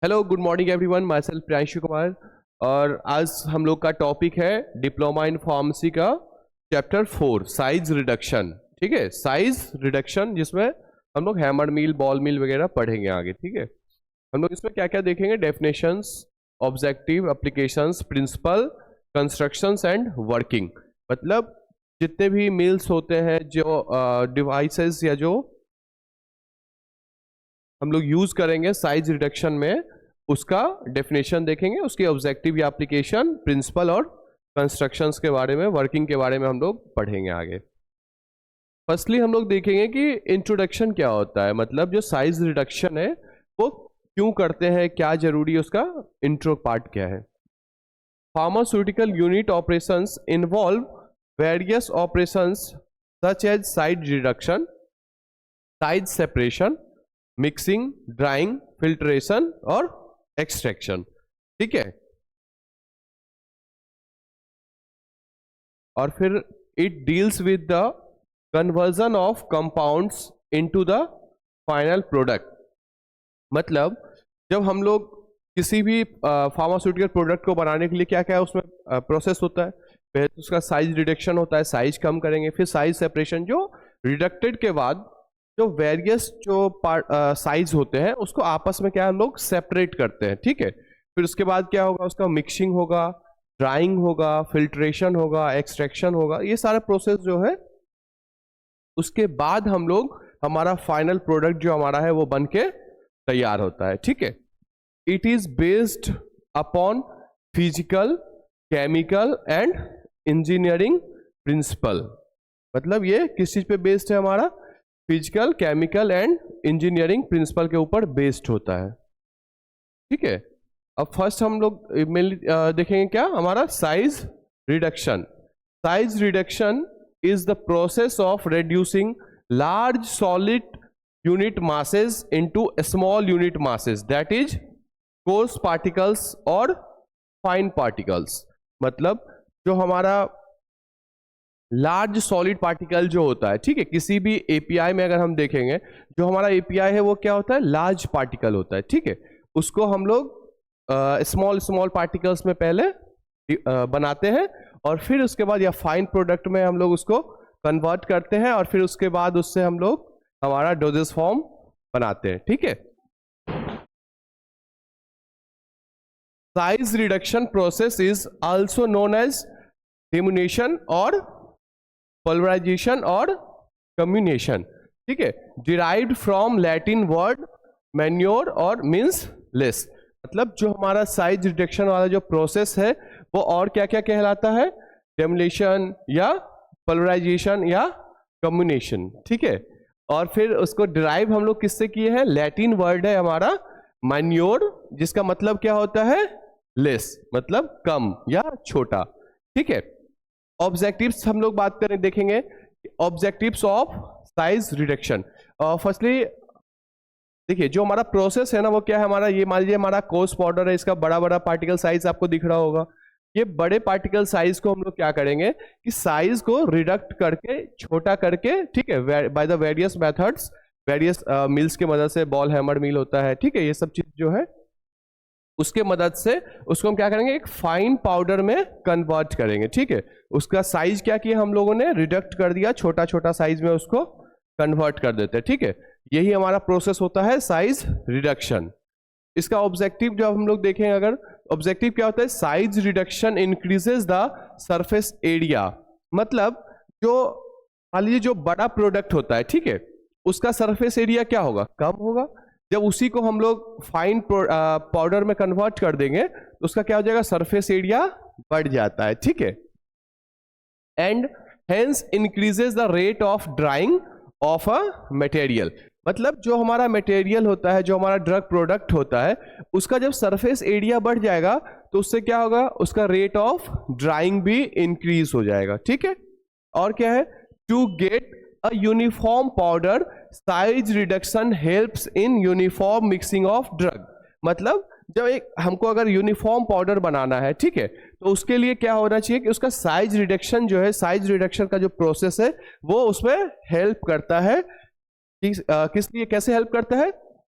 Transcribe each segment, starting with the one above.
Hello good morning everyone, my self Priyanshu Kumar. और आज हम लोग का टॉपिक है डिप्लोमा इन फार्मेसी का चैप्टर 4 साइज रिडक्शन। ठीक है, साइज रिडक्शन जिसमें हम लोग हैमर मिल, बॉल मिल वगैरह पढ़ेंगे आगे। ठीक है, हम लोग इसमें क्या क्या देखेंगे, definitions, objective, applications, principle, constructions and working. मतलब जितने भी मिल्स होते हैं, जो डिवाइसेस या जो हम लोग यूज करेंगे साइज रिडक्शन में, उसका डेफिनेशन देखेंगे, उसके ऑब्जेक्टिव या एप्लीकेशन, प्रिंसिपल और कंस्ट्रक्शंस के बारे में, वर्किंग के बारे में हम लोग पढ़ेंगे आगे। फर्स्टली हम लोग देखेंगे कि इंट्रोडक्शन क्या होता है, मतलब जो साइज रिडक्शन है वो क्यों करते हैं, क्या जरूरी है, उसका इंट्रो पार्ट क्या है। Pharmaceutical unit operations involve various operations such as size reduction, size separation, mixing, drying, filtration और एक्सट्रैक्शन। ठीक है, और फिर it deals with the conversion of compounds into the final product. मतलब जब हम लोग किसी भी फार्मास्यूटिकल प्रोडक्ट को बनाने के लिए क्या क्या उसमें प्रोसेस होता है, पहले तो उसका साइज रिडक्शन होता है, साइज कम करेंगे, फिर साइज सेपरेशन, जो रिडक्टेड के बाद जो वेरियस जो साइज होते हैं उसको आपस में क्या हम लोग सेपरेट करते हैं। ठीक है, फिर उसके बाद क्या होगा, उसका मिक्सिंग होगा, ड्राइंग होगा, फिल्ट्रेशन होगा, एक्सट्रैक्शन होगा, ये सारा प्रोसेस जो है, उसके बाद हम लोग हमारा फाइनल प्रोडक्ट जो हमारा है वो बन के तैयार होता है। ठीक है, it is based upon physical, chemical and engineering principle. मतलब ये किस चीज पे बेस्ड है, हमारा physical, chemical and engineering principle के ऊपर बेस्ड होता है। ठीक है, अब फर्स्ट हम लोग देखेंगे क्या, हमारा size reduction. Size reduction is the process of reducing large solid unit masses into small unit masses, that is course particles और फाइन पार्टिकल्स। मतलब जो हमारा लार्ज सॉलिड पार्टिकल जो होता है, ठीक है, किसी भी एपीआई में अगर हम देखेंगे, जो हमारा एपीआई है वो क्या होता है, लार्ज पार्टिकल होता है। ठीक है, उसको हम लोग स्मॉल स्मॉल पार्टिकल्स में पहले बनाते हैं और फिर उसके बाद या फाइन प्रोडक्ट में हम लोग उसको कन्वर्ट करते हैं और फिर उसके बाद उससे हम लोग हमारा डोजेस फॉर्म बनाते हैं। ठीक है, size reduction process is also known as diminution or pulverization or comminution. ठीक है, derived from Latin word minor और मीन्स लेस। मतलब जो हमारा साइज रिडक्शन वाला जो प्रोसेस है वो और क्या क्या कहलाता है, डिम्यूनेशन या पोलराइजेशन या कम्युनेशन। ठीक है, और फिर उसको डिराइव हम लोग किससे किए हैं, लैटिन वर्ड है हमारा मैन्योर, जिसका मतलब क्या होता है, लेस, मतलब कम या छोटा। ठीक है, ऑब्जेक्टिव्स हम लोग बात करें, देखेंगे objectives of size reduction. Firstly देखिए जो हमारा प्रोसेस है ना वो क्या है, हमारा ये मान लीजिए हमारा कोर्स पाउडर है, इसका बड़ा बड़ा पार्टिकल साइज आपको दिख रहा होगा। ये बड़े पार्टिकल साइज को हम लोग क्या करेंगे कि साइज को रिडक्ट करके, छोटा करके, ठीक है, by the various methods, various mills की मदद से, बॉल हैमर मिल होता है, ठीक है, ये सब चीज जो है उसके मदद से उसको हम क्या करेंगे, एक फाइन पाउडर में कन्वर्ट करेंगे। ठीक है, उसका साइज क्या किया हम लोगों ने, रिडक्ट कर दिया, छोटा छोटा साइज में उसको कन्वर्ट कर देते हैं। ठीक है, यही हमारा प्रोसेस होता है साइज रिडक्शन। इसका ऑब्जेक्टिव जब हम लोग देखें, अगर ऑब्जेक्टिव क्या होता है, size reduction increases the surface area. मतलब जो मान लीजिए जो बड़ा प्रोडक्ट होता है, ठीक है, उसका सरफेस एरिया क्या होगा, कम होगा। जब उसी को हम लोग फाइन पाउडर में कन्वर्ट कर देंगे तो उसका क्या हो जाएगा, सरफेस एरिया बढ़ जाता है। ठीक है, and hence increases the rate of drying of a material. मतलब जो हमारा मटेरियल होता है, जो हमारा ड्रग प्रोडक्ट होता है, उसका जब सरफेस एरिया बढ़ जाएगा तो उससे क्या होगा, उसका रेट ऑफ ड्राइंग भी इंक्रीज हो जाएगा। ठीक है, और क्या है, to get a uniform powder size reduction helps in uniform mixing of drug. मतलब जब एक हमको अगर यूनिफॉर्म पाउडर बनाना है, ठीक है, तो उसके लिए क्या होना चाहिए कि उसका साइज रिडक्शन जो है, साइज रिडक्शन का जो प्रोसेस है वो उसमें हेल्प करता है। किस लिए, कैसे हेल्प करता है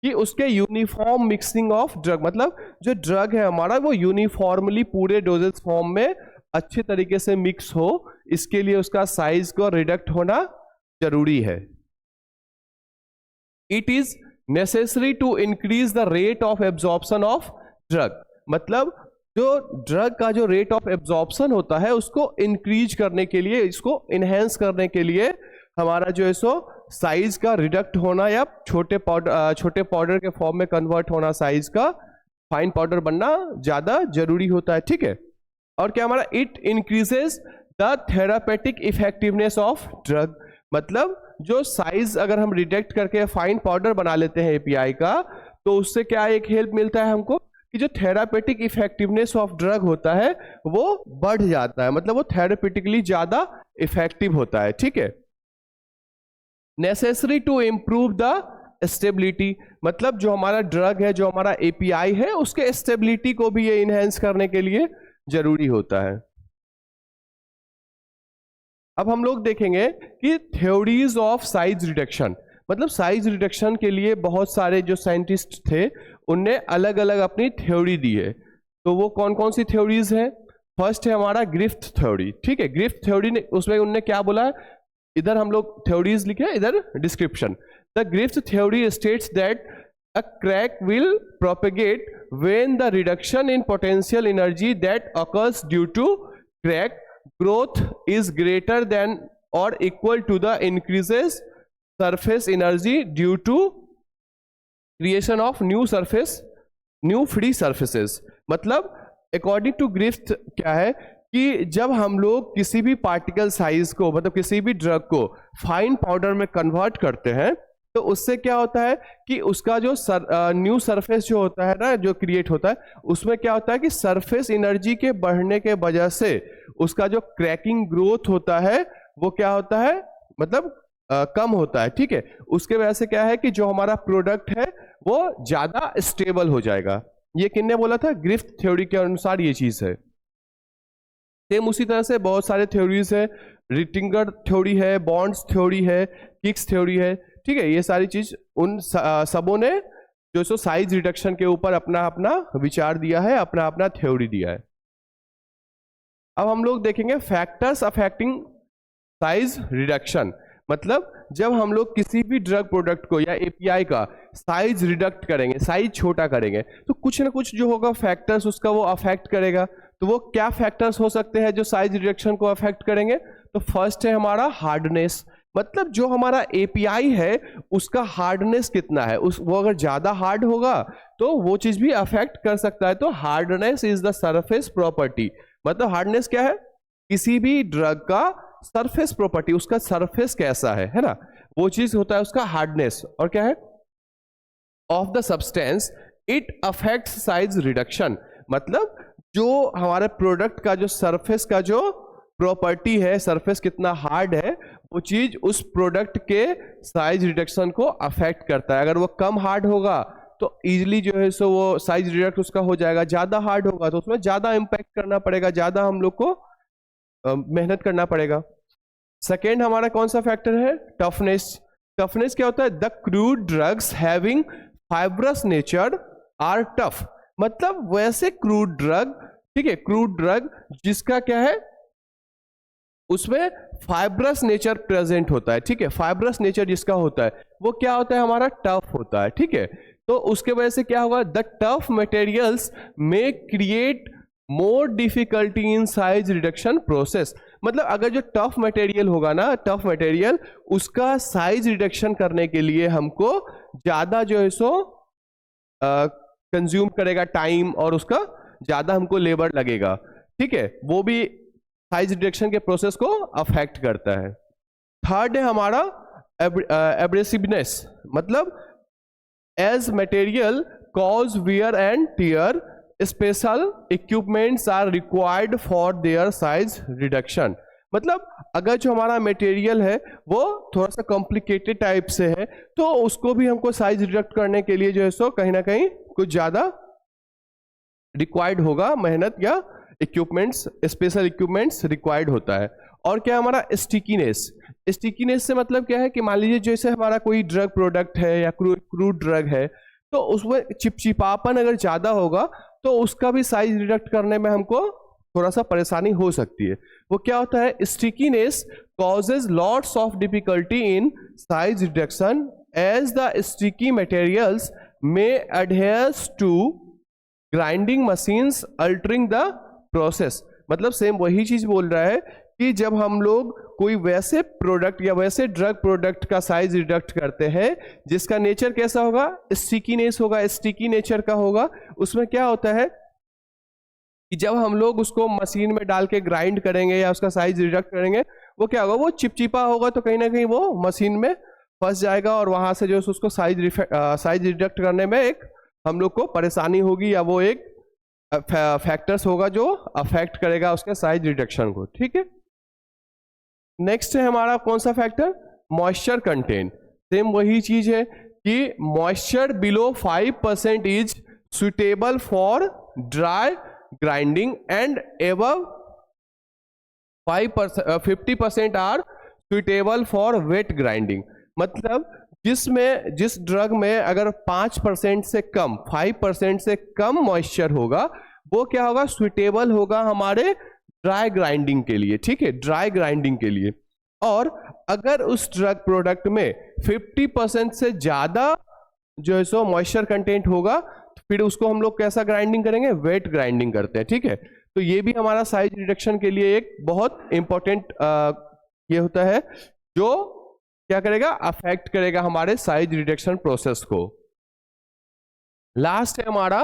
कि उसके यूनिफॉर्म मिक्सिंग ऑफ ड्रग, मतलब जो ड्रग है हमारा वो यूनिफॉर्मली पूरे डोजेज फॉर्म में अच्छे तरीके से मिक्स हो, इसके लिए उसका साइज को रिडक्ट होना जरूरी है। It is necessary to increase the rate of absorption of drug, मतलब जो ड्रग का जो रेट ऑफ एब्जॉर्प्शन होता है उसको इंक्रीज करने के लिए, इसको इनहेंस करने के लिए हमारा जो है सो साइज का रिडक्ट होना या छोटे पाउडर के फॉर्म में कन्वर्ट होना, साइज का फाइन पाउडर बनना ज्यादा जरूरी होता है, ठीक है। और क्या हमारा it increases the therapeutic effectiveness of drug, मतलब जो साइज अगर हम रिडक्ट करके फाइन पाउडर बना लेते हैं एपीआई का, तो उससे क्या एक हेल्प मिलता है हमको कि जो थेरापेटिक इफेक्टिवनेस ऑफ ड्रग होता है वो बढ़ जाता है, मतलब वो थेरापेटिकली ज्यादा इफेक्टिव होता है, ठीक है। Necessary to improve the stability, मतलब जो हमारा ड्रग है, जो हमारा एपीआई है, उसके स्टेबिलिटी को भी ये इनहेंस करने के लिए जरूरी होता है। अब हम लोग देखेंगे कि थ्योरीज ऑफ साइज रिडक्शन, मतलब साइज रिडक्शन के लिए बहुत सारे जो साइंटिस्ट थे उनने अलग अलग अपनी थ्योरी दी है। तो वो कौन कौन सी थ्योरीज हैं? फर्स्ट है हमारा ग्रिफ्थ थ्योरी, ठीक है। ग्रिफ्थ थ्योरी ने उसमें उनने क्या बोला, इधर हम लोग थ्योरीज लिखे, इधर description. The Griffith theory states that a crack will propagate when the reduction in potential energy that occurs due to crack growth is greater than or equal to the increases surface energy due to creation of new free surfaces। मतलब according to Griffith क्या है कि जब हम लोग किसी भी particle size को, मतलब किसी भी ड्रग को फाइन पाउडर में कन्वर्ट करते हैं, तो उससे क्या होता है कि उसका जो न्यू सरफेस जो होता है ना, जो क्रिएट होता है, उसमें क्या होता है कि सरफेस एनर्जी के बढ़ने के वजह से उसका जो क्रैकिंग ग्रोथ होता है वो क्या होता है, मतलब कम होता है, ठीक है। उसके वजह से क्या है कि जो हमारा प्रोडक्ट है वो ज्यादा स्टेबल हो जाएगा। ये किसने बोला था? ग्रिफ्थ थ्योरी के अनुसार ये चीज है। सेम उसी तरह से बहुत सारे थ्योरीज है, रिटिंगर थ्योरी है, बॉन्ड्स थ्योरी है, किक्स थ्योरी है, ठीक है। ये सारी चीज उन सबों ने जो सो साइज रिडक्शन के ऊपर अपना अपना विचार दिया है, अपना अपना थ्योरी दिया है। अब हम लोग देखेंगे फैक्टर्स अफेक्टिंग साइज रिडक्शन, मतलब जब हम लोग किसी भी ड्रग प्रोडक्ट को या एपीआई का साइज रिडक्ट करेंगे, साइज छोटा करेंगे, तो कुछ ना कुछ जो होगा फैक्टर्स उसका वो अफेक्ट करेगा। तो वो क्या फैक्टर्स हो सकते हैं जो साइज रिडक्शन को अफेक्ट करेंगे? तो फर्स्ट है हमारा हार्डनेस, मतलब जो हमारा एपीआई है उसका हार्डनेस कितना है, वो अगर ज्यादा हार्ड होगा तो वो चीज भी अफेक्ट कर सकता है। तो hardness is the surface property, मतलब हार्डनेस क्या है? किसी भी ड्रग का सरफेस प्रॉपर्टी, उसका सरफेस कैसा है ना, वो चीज होता है उसका हार्डनेस। और क्या है? Of the substance it affects size reduction, मतलब जो हमारे प्रोडक्ट का जो सरफेस का जो प्रॉपर्टी है, सरफेस कितना हार्ड है, वो चीज उस प्रोडक्ट के साइज रिडक्शन को अफेक्ट करता है। अगर वो कम हार्ड होगा तो इजीली जो है सो वो साइज रिडक्ट उसका हो जाएगा, ज्यादा हार्ड होगा तो उसमें ज्यादा इंपैक्ट करना पड़ेगा, ज्यादा हम लोग को मेहनत करना पड़ेगा। सेकेंड हमारा कौन सा फैक्टर है? टफनेस। टफनेस क्या होता है? The crude drugs having fibrous nature are tough, मतलब वैसे क्रूड ड्रग, ठीक है, क्रूड ड्रग जिसका क्या है, उसमें फाइब्रस नेचर प्रेजेंट होता है, ठीक है। फाइब्रस नेचर जिसका होता है वो क्या होता है? हमारा टफ होता है, ठीक है। तो उसके वजह से क्या होगा? द टफ मटेरियल्स में create more difficulty in size reduction process, मतलब अगर जो टफ मटेरियल होगा ना, टफ मटेरियल, उसका साइज रिडक्शन करने के लिए हमको ज्यादा जो है सो कंज्यूम करेगा टाइम, और उसका ज्यादा हमको लेबर लगेगा, ठीक है। वो भी साइज रिडक्शन के प्रोसेस को अफेक्ट करता है। थर्ड है हमारा एब्रेसिवनेस, मतलब as material cause wear and tear special equipments are required for their size reduction, मतलब अगर जो हमारा मटेरियल है वो थोड़ा सा कॉम्प्लिकेटेड टाइप से है तो उसको भी हमको साइज रिडक्ट करने के लिए जो है सो कहीं ना कहीं कुछ ज्यादा रिक्वायर्ड होगा, मेहनत या इक्विपमेंट्स, स्पेशल इक्विपमेंट्स रिक्वायर्ड होता है। और क्या हमारा स्टिकीनेस। स्टिकीनेस से मतलब क्या है कि मान लीजिए जैसे हमारा कोई ड्रग प्रोडक्ट है या क्रूड ड्रग है, तो उसमें चिपचिपापन अगर ज़्यादा होगा तो उसका भी साइज रिडक्ट करने में हमको थोड़ा सा परेशानी हो सकती है। वो क्या होता है, stickiness causes lots of difficulty in size reduction as the sticky materials में adheres to grinding machines altering the process। मतलब सेम वही चीज बोल रहा है कि जब हम लोग कोई वैसे प्रोडक्ट या वैसे ड्रग प्रोडक्ट का साइज रिडक्ट करते हैं जिसका नेचर कैसा होगा, स्टिकीनेस होगा, स्टिकी नेचर का होगा, उसमें क्या होता है कि जब हम लोग उसको मशीन में डाल के ग्राइंड करेंगे या उसका साइज रिडक्ट करेंगे, वो क्या होगा, वो चिपचिपा होगा, तो कहीं ना कहीं वो मशीन में फंस जाएगा और वहां से जो है उसको साइज रिडक्ट करने में एक हम लोग को परेशानी होगी, या वो एक फैक्टर्स होगा जो अफेक्ट करेगा उसके साइज रिडक्शन को। ठीक है, नेक्स्ट है हमारा कौन सा फैक्टर, मॉइस्चर कंटेंट। सेम वही चीज है कि moisture below 5% is suitable for dry grinding and above 50% are suitable for wet grinding. मतलब जिस ड्रग में अगर 5% से कम, 5% से कम मॉइस्चर होगा, वो क्या होगा, सुटेबल होगा हमारे ड्राई ग्राइंडिंग के लिए। ठीक है, ड्राई ग्राइंडिंग के लिए। और अगर उस ड्रग प्रोडक्ट में 50% से ज्यादा जो है सो मॉइस्चर कंटेंट होगा, फिर उसको हम लोग कैसा ग्राइंडिंग करेंगे, वेट ग्राइंडिंग करते हैं। ठीक है, तो ये भी हमारा साइज रिडक्शन के लिए एक बहुत इंपॉर्टेंट ये होता है जो क्या करेगा, अफेक्ट करेगा हमारे साइज रिडक्शन प्रोसेस को। लास्ट है हमारा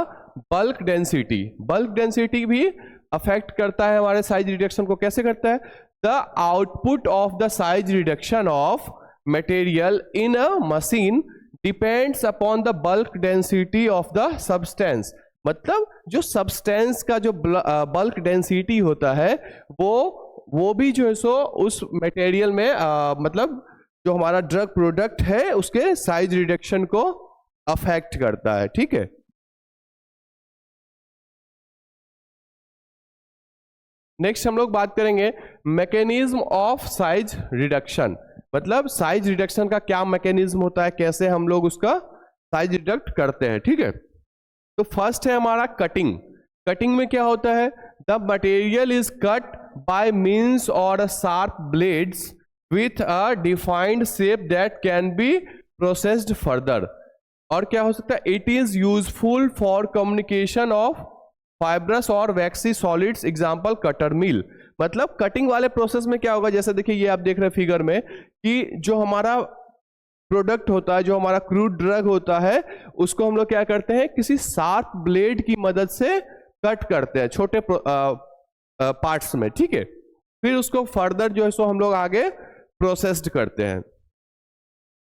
बल्क डेंसिटी। बल्क डेंसिटी भी अफेक्ट करता है हमारे साइज रिडक्शन को। कैसे करता है, the output of the size reduction of material in a machine depends upon the bulk density of the substance. मतलब जो सब्सटेंस का जो बल्क डेंसिटी होता है वो भी जो है सो उस मटेरियल में मतलब जो हमारा ड्रग प्रोडक्ट है उसके साइज रिडक्शन को अफेक्ट करता है। ठीक है, नेक्स्ट हम लोग बात करेंगे मैकेनिज्म ऑफ साइज रिडक्शन। मतलब साइज रिडक्शन का क्या मैकेनिज्म होता है, कैसे हम लोग उसका साइज रिडक्ट करते हैं। ठीक है, तो फर्स्ट है हमारा कटिंग। कटिंग में क्या होता है, the material is cut by means of sharp blades with a defined shape that can be processed further. और क्या हो सकता है, it is useful for communication of fibrous or waxy solids, example cutter mill. मतलब cutting वाले process में क्या होगा, जैसे देखिए ये आप देख रहे हैं फिगर में कि जो हमारा प्रोडक्ट होता है, जो हमारा क्रूड ड्रग होता है, उसको हम लोग क्या करते हैं, किसी शार्प ब्लेड की मदद से कट करते हैं छोटे पार्ट्स में। ठीक है, फिर उसको फर्दर जो है सो हम लोग आगे प्रोसेस्ड करते हैं।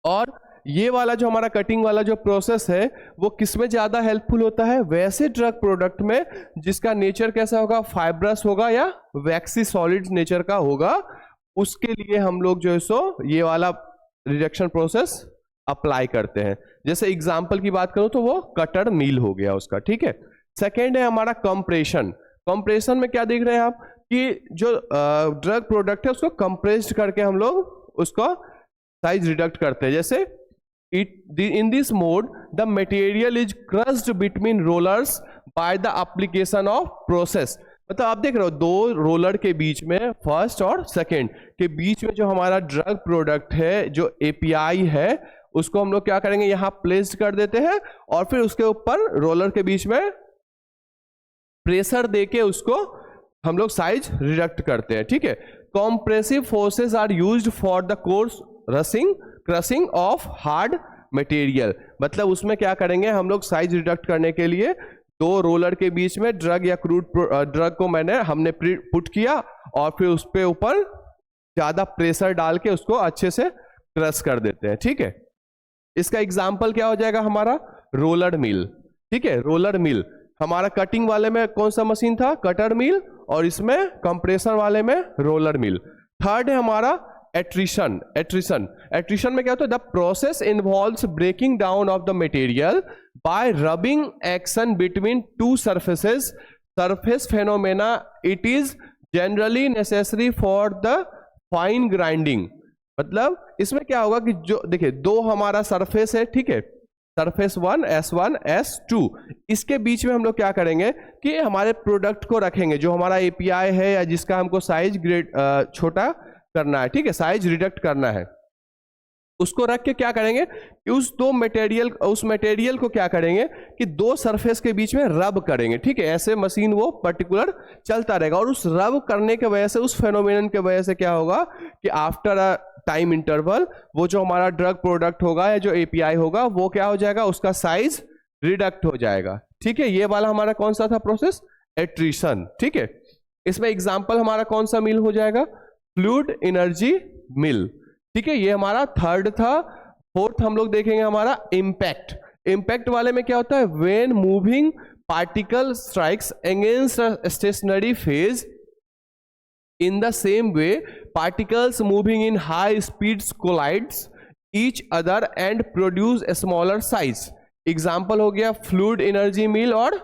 और ये वाला जो हमारा कटिंग वाला जो प्रोसेस है वो किसमें ज्यादा हेल्पफुल होता है, वैसे ड्रग प्रोडक्ट में जिसका नेचर कैसा होगा, फाइब्रस होगा या वैक्सी सॉलिड नेचर का होगा, उसके लिए हम लोग जो है सो ये वाला रिडक्शन प्रोसेस अप्लाई करते हैं। जैसे एग्जांपल की बात करूं तो वो कटर मील हो गया उसका। ठीक है, सेकेंड है हमारा कंप्रेशन। कंप्रेशन में क्या देख रहे हैं आप कि जो ड्रग प्रोडक्ट है उसको कंप्रेस्ड करके हम लोग उसका साइज रिडक्ट करते हैं। जैसे in this mode the material is crushed between rollers by the application of process। मतलब आप देख रहे हो दो रोलर के बीच में, फर्स्ट और सेकेंड के बीच में जो हमारा ड्रग प्रोडक्ट है, जो एपीआई है, उसको हम लोग क्या करेंगे, यहाँ प्लेस कर देते हैं और फिर उसके ऊपर रोलर के बीच में प्रेशर देके उसको हम लोग साइज रिडक्ट करते हैं। ठीक है, compressive forces are used for the coarse crushing of hard material. मतलब उसमें क्या करेंगे हम लोग, साइज रिडक्ट करने के लिए दो रोलर के बीच में ड्रग या क्रूड ड्रग को हमने पुट किया और फिर उस पे ऊपर ज्यादा प्रेशर डाल के उसको अच्छे से क्रश कर देते हैं। ठीक है, इसका एग्जाम्पल क्या हो जाएगा हमारा, रोलर मिल। ठीक है, रोलर मिल हमारा कटिंग वाले में कौन सा मशीन था, कटर मिल, और इसमें कंप्रेसर वाले में रोलर मिल। थर्ड है हमारा एट्रिशन। एट्रिशन में क्या होता है, the process involves breaking down of the material by rubbing action between two surfaces. Surface phenomena, it is generally necessary for the fine grinding. मतलब इसमें क्या होगा कि जो देखिए दो हमारा सरफेस है, ठीक है, सरफेस 1, S1, S2। इसके बीच में हम लोग क्या करेंगे कि हमारे प्रोडक्ट को रखेंगे, जो हमारा API है या जिसका हमको साइज छोटा करना है, ठीक है, साइज रिडक्ट करना है, उसको रख के क्या करेंगे कि उस मटेरियल को क्या करेंगे कि दो सरफेस के बीच में रब करेंगे, ठीक है। ऐसे मशीन वो पर्टिकुलर चलता रहेगा और उस रब करने के वजह से, उस फेनोमेनन के वजह से क्या होगा कि आफ्टर अ टाइम इंटरवल वो जो हमारा ड्रग प्रोडक्ट होगा या जो API होगा वो क्या हो जाएगा, उसका साइज रिडक्ट हो जाएगा, ठीक है। ये वाला हमारा कौन सा था प्रोसेस, एट्रिशन, ठीक है। इसमें एग्जाम्पल हमारा कौन सा मिल हो जाएगा, फ्लूइड एनर्जी मिल, ठीक है। ये हमारा थर्ड था। फोर्थ हम लोग देखेंगे हमारा इम्पैक्ट। इम्पैक्ट वाले में क्या होता है, when moving particle strikes against a stationary phase in the same way particles moving in high speeds collides each other and produce a smaller size। Example हो गया फ्लूइड एनर्जी मिल और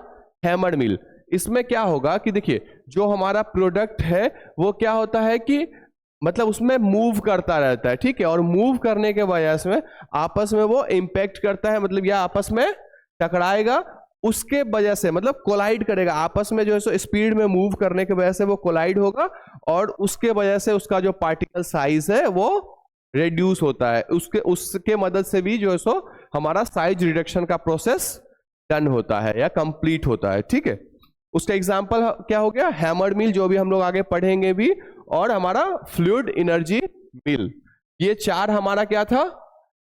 हैमर मिल। इसमें क्या होगा कि देखिए जो हमारा प्रोडक्ट है वो क्या होता है कि मतलब उसमें मूव करता रहता है, ठीक है, और मूव करने के वजह से आपस में वो इम्पैक्ट करता है, मतलब यह आपस में टकराएगा, उसके वजह से मतलब कोलाइड करेगा आपस में, जो है सो स्पीड में मूव करने की वजह से वो कोलाइड होगा और उसके वजह से उसका जो पार्टिकल साइज है वो रिड्यूस होता है। उसके मदद से भी जो है सो हमारा साइज रिडक्शन का प्रोसेस डन होता है या कंप्लीट होता है, ठीक है। उसका एग्जांपल क्या हो गया, हैमर मिल, जो भी हम लोग आगे पढ़ेंगे भी, और हमारा फ्लूइड एनर्जी मिल। ये चार हमारा क्या था,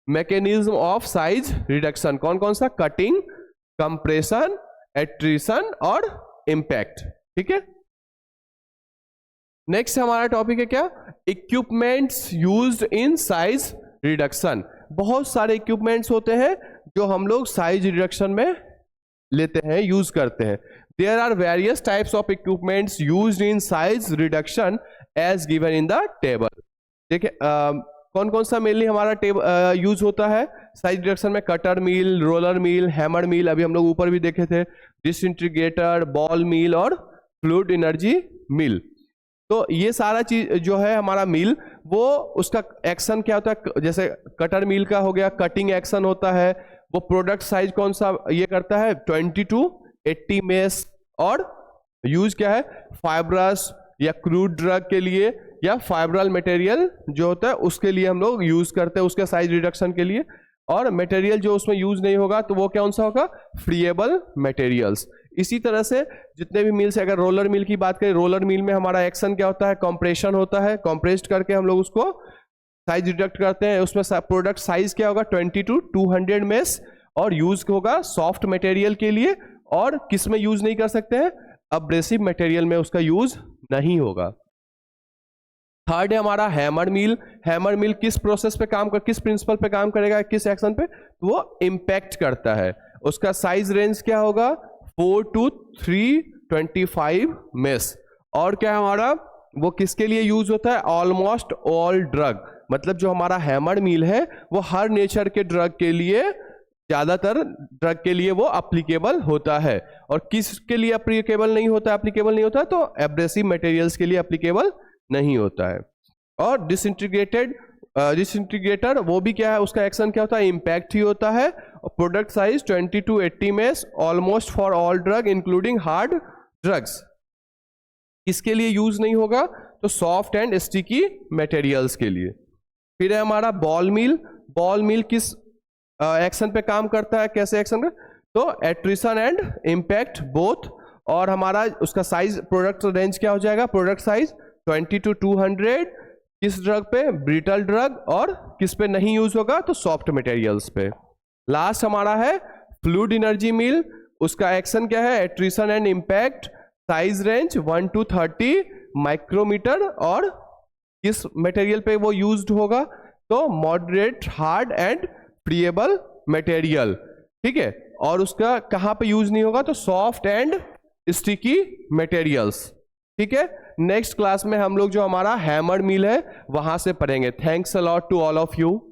मैकेनिज्म ऑफ साइज रिडक्शन। कौन कौन सा, कटिंग, कंप्रेशन, एट्रिशन और इम्पैक्ट, ठीक है। नेक्स्ट हमारा टॉपिक है क्या, equipments used in size reduction. बहुत सारे इक्विपमेंट्स होते हैं जो हम लोग साइज रिडक्शन में लेते हैं, यूज करते हैं। There are various types of equipments used in size reduction as given in the table. देखिए कौन कौन सा मेनली हमारा यूज होता है साइज रिडक्शन में, cutter mill, roller mill, hammer mill, अभी हम लोग ऊपर भी देखे थे, डिसइंटीग्रेटर, बॉल मिल और फ्लूइड एनर्जी मिल। तो ये सारा चीज जो है हमारा मिल, वो उसका एक्शन क्या होता है, जैसे कटर मिल का हो गया कटिंग एक्शन होता है, वो प्रोडक्ट साइज कौन सा ये करता है 20 to 80 मेस, और यूज क्या है फाइब्रस या क्रूड ड्रग के लिए या फाइब्रल मटेरियल जो होता है उसके लिए हम लोग यूज करते हैं उसके साइज रिडक्शन के लिए। और मटेरियल जो उसमें यूज नहीं होगा तो वो कौन सा होगा, फ्रीएबल मटेरियल्स। इसी तरह से जितने भी मिल्स, अगर रोलर मिल की बात करें, रोलर मिल में हमारा एक्शन क्या होता है, कंप्रेशन होता है, कंप्रेस्ड करके हम लोग उसको साइज रिडक्ट करते हैं। उसमें प्रोडक्ट साइज क्या होगा 20 to 200 मेस, और यूज होगा सॉफ्ट मटेरियल के लिए, और किस में यूज नहीं कर सकते हैं, अब्रेसिव मटेरियल में उसका यूज नहीं होगा। थर्ड है हमारा हैमर मिल। हैमर मिल किस प्रोसेस पे काम कर, किस प्रिंसिपल पे काम करेगा, किस एक्शन पे, तो वो इम्पैक्ट करता है। उसका साइज रेंज क्या होगा 4 to 325 मेस। और क्या है हमारा, वो किसके लिए यूज होता है, ऑलमोस्ट ऑल ड्रग, मतलब जो हमारा हैमर मिल है वो हर नेचर के ड्रग के लिए, ज्यादातर ड्रग के लिए वो अप्लीकेबल होता है। और किसके लिए अप्लीकेबल नहीं होता, तो एब्रेसिव मटेरियल्स के लिए अप्लीकेबल नहीं होता है। और डिसइंटीग्रेटर वो भी क्या है, उसका एक्शन क्या होता है, इम्पैक्ट ही होता है। Product size 20 to 80 mess, almost for all drug including hard drugs. इसके लिए यूज नहीं होगा, तो सॉफ्ट एंड स्टिकी मटेरियल्स के लिए। फिर है हमारा बॉल मिल। बॉल मिल किस एक्शन पे काम करता है, कैसे एक्शन का, तो एट्रिशन एंड इम्पैक्ट बोथ। और हमारा उसका साइज, प्रोडक्ट रेंज क्या हो जाएगा, प्रोडक्ट साइज 20 to 200, किस ड्रग पे, ब्रिटल ड्रग, और किस पे नहीं यूज होगा, तो सॉफ्ट मटेरियल्स पे। लास्ट हमारा है फ्लूइड एनर्जी मिल। उसका एक्शन क्या है, attrition and impact, size range 1 to 30 micrometer, और किस मटेरियल पे वो यूज्ड होगा, तो moderate, hard and friable material, ठीक है। और उसका कहाँ पे यूज नहीं होगा, तो सॉफ्ट एंड स्टिकी मटेरियल्स, ठीक है। नेक्स्ट क्लास में हम लोग जो हमारा हैमर मिल है वहां से पढ़ेंगे। Thanks a lot to all of you.